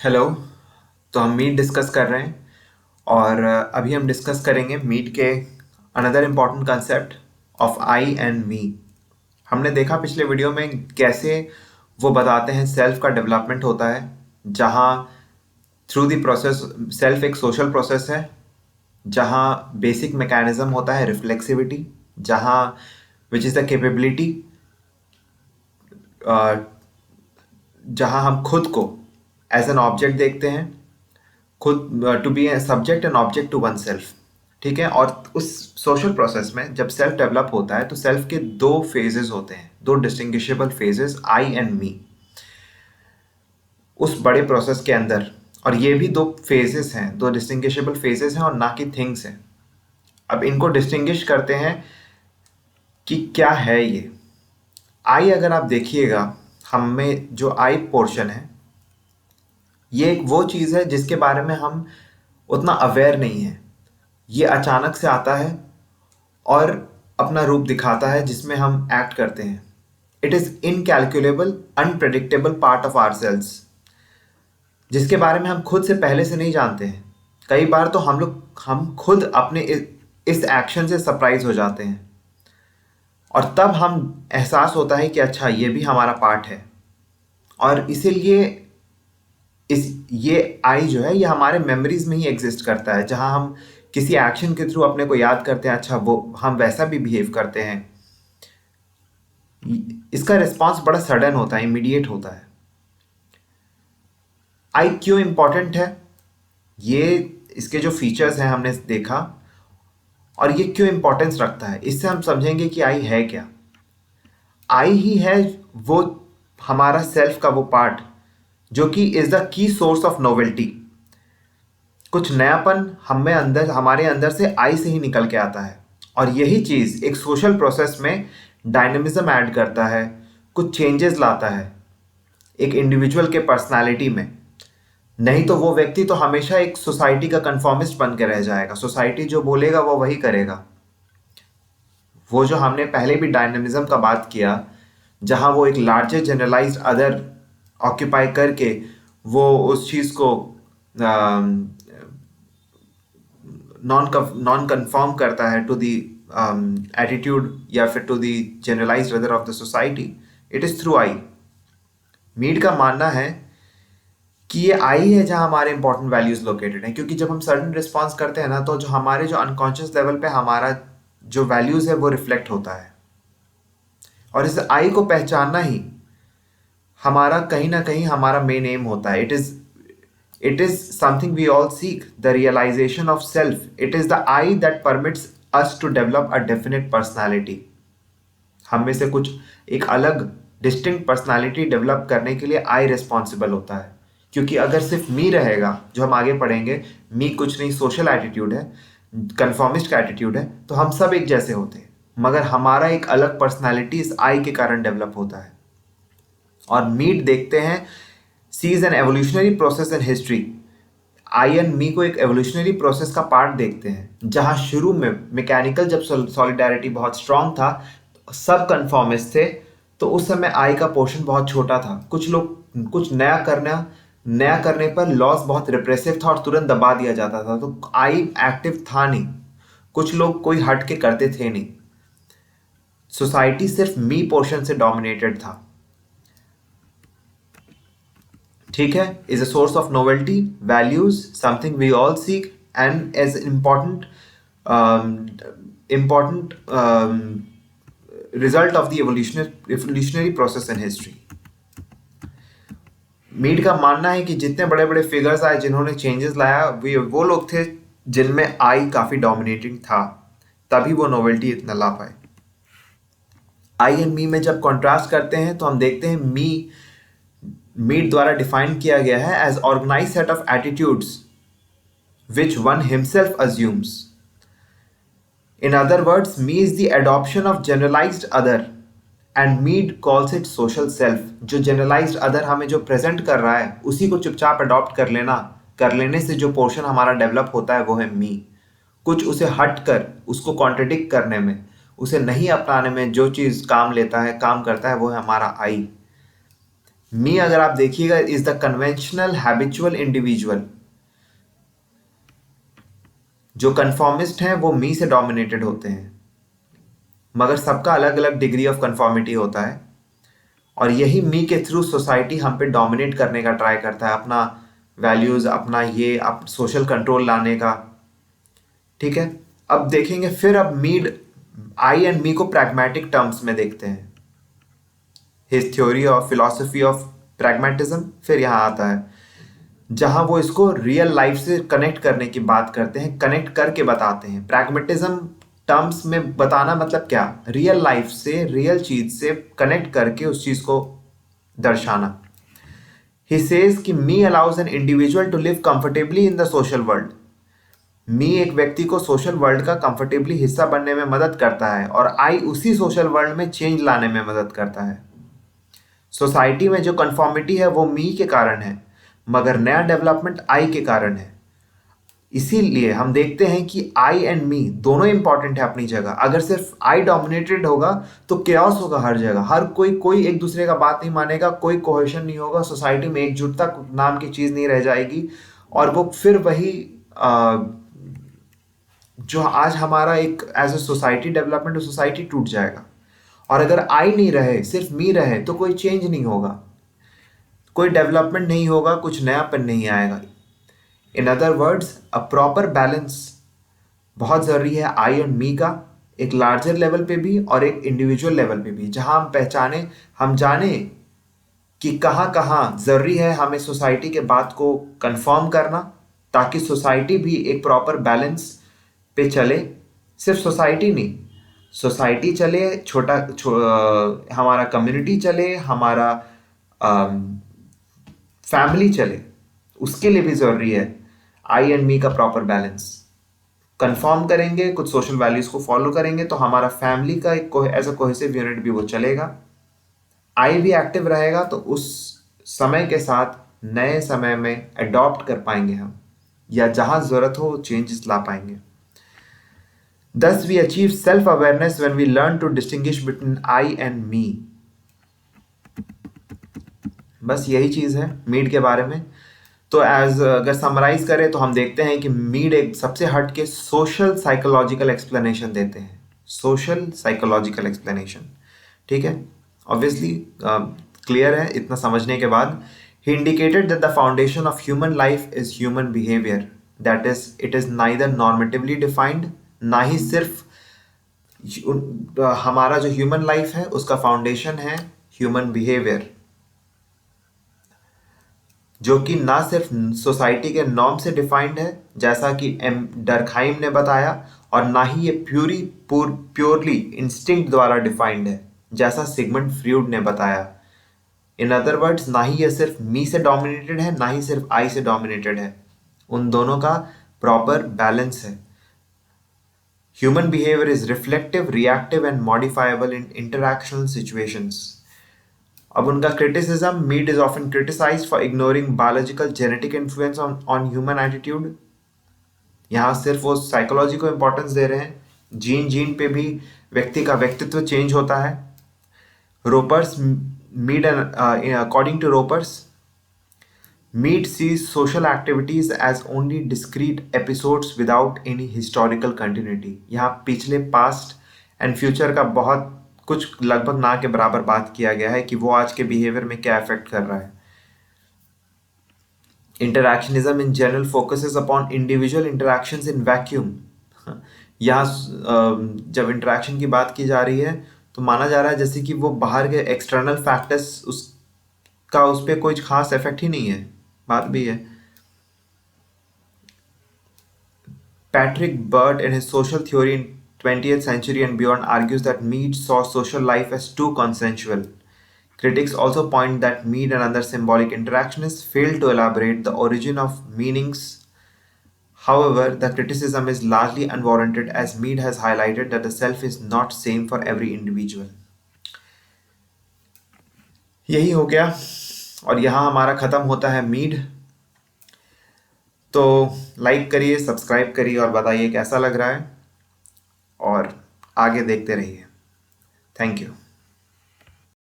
Hello. तो हम meet discuss कर रहे हैं और अभी हम डिस्कस करेंगे मीट के another important concept of I and मी। हमने देखा पिछले वीडियो में कैसे वो बताते हैं सेल्फ का डेवलपमेंट होता है, जहाँ थ्रू द प्रोसेस सेल्फ एक सोशल प्रोसेस है, जहाँ बेसिक मैकेनिज्म होता है रिफ्लेक्सिविटी, जहाँ विच इज़ द कैपेबिलिटी, जहाँ हम खुद को एज एन ऑब्जेक्ट देखते हैं, खुद to be a subject and object to oneself. ठीक है। और उस सोशल प्रोसेस में जब सेल्फ डेवलप होता है तो सेल्फ के दो फेजेस होते हैं, दो डिस्टिंग्विशेबल फेजेस, आई एंड मी, उस बड़े प्रोसेस के अंदर। और ये भी दो फेजेस हैं, दो डिस्टिंग्विशेबल फेजेस हैं और ना कि थिंग्स हैं। अब इनको डिस्टिंग्विश करते हैं कि क्या है ये आई। अगर आप देखिएगा, हम में जो आई पोर्शन है, ये एक वो चीज़ है जिसके बारे में हम उतना अवेयर नहीं है। ये अचानक से आता है और अपना रूप दिखाता है जिसमें हम एक्ट करते हैं। It is incalculable unpredictable part of our selves, जिसके बारे में हम खुद से पहले से नहीं जानते हैं। कई बार तो हम खुद अपने इस एक्शन से सरप्राइज हो जाते हैं और तब हम एहसास होता है कि अच्छा, ये भी हमारा पार्ट है। और इसीलिए इस ये आई जो है, ये हमारे मेमोरीज में ही एग्जिस्ट करता है, जहां हम किसी एक्शन के थ्रू अपने को याद करते हैं, अच्छा वो हम वैसा भी बिहेव करते हैं। इसका रिस्पांस बड़ा सडन होता है, इमीडिएट होता है। आई क्यों इंपॉर्टेंट है, ये इसके जो फीचर्स हैं हमने देखा, और ये क्यों इंपॉर्टेंस रखता है, इससे हम समझेंगे कि आई है क्या। आई ही है वो हमारा सेल्फ का वो पार्ट जो कि is the key source of novelty. कुछ नयापन हमारे अंदर से आई से ही निकल के आता है, और यही चीज़ एक सोशल प्रोसेस में डायनेमिज्म ऐड करता है, कुछ चेंजेस लाता है एक इंडिविजुअल के पर्सनालिटी में। नहीं तो वो व्यक्ति तो हमेशा एक सोसाइटी का कंफॉर्मिस्ट बन के रह जाएगा। सोसाइटी जो बोलेगा वो वही करेगा। वो जो हमने पहले भी डायनेमिज्म का बात किया, जहाँ वो एक लार्जर जनरलाइज्ड अदर ऑक्यूपाई करके वो उस चीज़ को नॉन कन्फॉर्म करता है टू दी एटीट्यूड या फिर to the generalised other of the society, it is through I. Mead का मानना है कि ये आई है जहाँ हमारे इंपॉर्टेंट वैल्यूज लोकेटेड हैं, क्योंकि जब हम सडन रिस्पॉन्स करते हैं ना, तो जो अनकॉन्शियस लेवल पे हमारा जो वैल्यूज है वो रिफ्लेक्ट होता है। और इस आई को पहचानना ही हमारा कहीं ना कहीं हमारा मेन एम होता है। It is something we all seek, the realisation of self. It is the I that permits us to develop a definite personality. हम में से कुछ एक अलग डिस्टिंक्ट पर्सनालिटी डेवलप करने के लिए आई रिस्पॉन्सिबल होता है। क्योंकि अगर सिर्फ मी रहेगा, जो हम आगे पढ़ेंगे, मी कुछ नहीं, सोशल एटीट्यूड है, कन्फॉर्मिस्ट का एटीट्यूड है, तो हम सब एक जैसे होते हैं। मगर हमारा एक अलग पर्सनालिटी इस आई के कारण डेवलप होता है। और मीट देखते हैं sees an evolutionary process in history. I and me को एक एवोल्यूशनरी प्रोसेस का पार्ट देखते हैं, जहां शुरू में मैकेनिकल जब सॉलिडारिटी बहुत स्ट्रांग था, सब कन्फॉर्मिस्ट थे, तो उस समय आई का पोर्शन बहुत छोटा था। कुछ लोग कुछ नया करने पर लॉस बहुत रिप्रेसिव था और तुरंत दबा दिया जाता था, तो आई एक्टिव था नहीं। कुछ लोग कोई हट के करते थे नहीं। सोसाइटी सिर्फ मी पोर्शन से डोमिनेटेड था। ठीक है। Is a source of novelty, values, something we all seek, and as important result of the evolutionary process in history। Mead का मानना है कि जितने बड़े बड़े फिगर्स आए जिन्होंने चेंजेस लाया, वो लोग थे जिनमें आई काफी डोमिनेटिंग था, तभी वो नोवेल्टी इतना ला पाए। आई एंड मी में जब कॉन्ट्रास्ट करते हैं तो हम देखते हैं मीड द्वारा डिफाइन किया गया है as organise set of attitudes which one himself assumes. In other words, me is the adoption of generalized other and Mead calls it social self। जो generalized other हमें जो present कर रहा है, उसी को चुपचाप adopt कर लेने से जो पोर्शन हमारा डेवलप होता है वो है मी। कुछ उसे हट कर, उसको कॉन्ट्रडिक्ट करने में, उसे नहीं अपनाने में जो चीज़ काम करता है वो है हमारा आई। मी अगर आप देखिएगा is the conventional habitual individual. जो कन्फॉर्मिस्ट हैं वो मी से डोमिनेटेड होते हैं, मगर सबका अलग अलग डिग्री ऑफ कन्फॉर्मिटी होता है, और यही मी के थ्रू सोसाइटी हम पे डोमिनेट करने का ट्राई करता है, अपना वैल्यूज, अपना ये सोशल कंट्रोल लाने का। ठीक है, अब देखेंगे फिर, अब मीड आई एंड मी को प्रैग्मेटिक टर्म्स में देखते हैं। His theory of philosophy of pragmatism फिर यहाँ आता है, जहां वो इसको रियल लाइफ से कनेक्ट करने की बात करते हैं, कनेक्ट करके बताते हैं। प्रैग्मेटिज्म टर्म्स में बताना मतलब क्या, रियल लाइफ से, रियल चीज से कनेक्ट करके उस चीज को दर्शाना। ही सेज कि me allows an individual to live comfortably in the social world. Me एक व्यक्ति को सोशल वर्ल्ड का कंफर्टेबली हिस्सा बनने में मदद करता है, और आई उसी सोशल वर्ल्ड में चेंज लाने में मदद करता है। सोसाइटी में जो कंफॉर्मिटी है वो मी के कारण है, मगर नया डेवलपमेंट आई के कारण है। इसीलिए हम देखते हैं कि आई एंड मी दोनों इंपॉर्टेंट है अपनी जगह। अगर सिर्फ आई डोमिनेटेड होगा तो केओस होगा हर जगह, हर कोई एक दूसरे का बात नहीं मानेगा, कोई कोहेशन नहीं होगा, सोसाइटी में एकजुटता नाम की चीज नहीं रह जाएगी, और वो फिर वही जो आज हमारा एक as a society development, society टूट जाएगा। और अगर आई नहीं रहे, सिर्फ मी रहे, तो कोई चेंज नहीं होगा, कोई डेवलपमेंट नहीं होगा, कुछ नयापन नहीं आएगा। In other words, a proper balance बहुत ज़रूरी है आई एंड मी का, एक लार्जर लेवल पे भी और एक इंडिविजुअल लेवल पे भी, जहां हम पहचाने, हम जाने कि कहाँ कहाँ ज़रूरी है हमें सोसाइटी के बात को कंफर्म करना, ताकि सोसाइटी भी एक प्रॉपर बैलेंस पे चले। सिर्फ सोसाइटी नहीं, सोसाइटी चले, हमारा कम्युनिटी चले, हमारा फैमिली चले, उसके लिए भी ज़रूरी है आई एंड मी का प्रॉपर बैलेंस। कंफर्म करेंगे, कुछ सोशल वैल्यूज़ को फॉलो करेंगे, तो हमारा फैमिली का एक एज अ कोहेसिव यूनिट भी वो चलेगा। आई भी एक्टिव रहेगा, तो उस समय के साथ नए समय में अडॉप्ट कर पाएंगे हम, या जहां ज़रूरत हो चेंजेस ला पाएंगे। Thus, we achieve self-awareness when we learn to distinguish between I and me. बस यही चीज़ है मीड के बारे में। तो अगर समराइज करें तो हम देखते हैं कि मीड एक सबसे हट के सोशल साइकोलॉजिकल एक्सप्लेनेशन देते हैं। सोशल साइकोलॉजिकल एक्सप्लेनेशन, ठीक है, ऑब्वियसली क्लियर है इतना समझने के बाद। He indicated that the foundation of human life is human behaviour, that is it is neither normatively defined, ना ही सिर्फ हमारा जो ह्यूमन लाइफ है उसका फाउंडेशन है ह्यूमन बिहेवियर, जो कि ना सिर्फ सोसाइटी के नॉर्म से डिफाइंड है जैसा कि एम डर्कहाइम ने बताया, और ना ही ये प्योरली इंस्टिंक्ट द्वारा डिफाइंड है जैसा सिगमंड फ्रूड ने बताया। इन अदर वर्ड्स, ना ही ये सिर्फ मी से डोमिनेटेड है, ना ही सिर्फ आई से डोमिनेटेड है, उन दोनों का प्रॉपर बैलेंस है। Human behavior is reflective, reactive and modifiable in interactional situations. अब उनका criticism, Mead is often criticized for ignoring biological genetic influence on human attitude. यहाँ सिर्फ वो साइकोलॉजी को इम्पोर्टेंस दे रहे हैं, जीन पे भी व्यक्ति का व्यक्तित्व चेंज होता है। रोपर्स, Mead according to Ropers, Mead sees social activities as only discrete episodes without any historical continuity. यहाँ पिछले पास्ट एंड फ्यूचर का बहुत कुछ लगभग ना के बराबर बात किया गया है कि वो आज के बिहेवियर में क्या इफेक्ट कर रहा है। Interactionism in general focuses upon individual interactions in vacuum. यहाँ जब इंटरैक्शन की बात की जा रही है तो माना जा रहा है जैसे कि वो बाहर के एक्सटर्नल फैक्टर्स उस पर कोई खास इफेक्ट ही नहीं है, बात भी है। Patrick Burt, in his social theory in 20th century and beyond, argues that Mead saw social life as too consensual. Critics also point that Mead and other symbolic interactionists failed to elaborate the origin of meanings. However, the criticism is largely unwarranted, as Mead has highlighted that the self is not same for every individual. यही हो गया, और यहाँ हमारा ख़त्म होता है Mead. तो लाइक करिए, सब्सक्राइब करिए और बताइए कैसा लग रहा है, और आगे देखते रहिए। Thank you.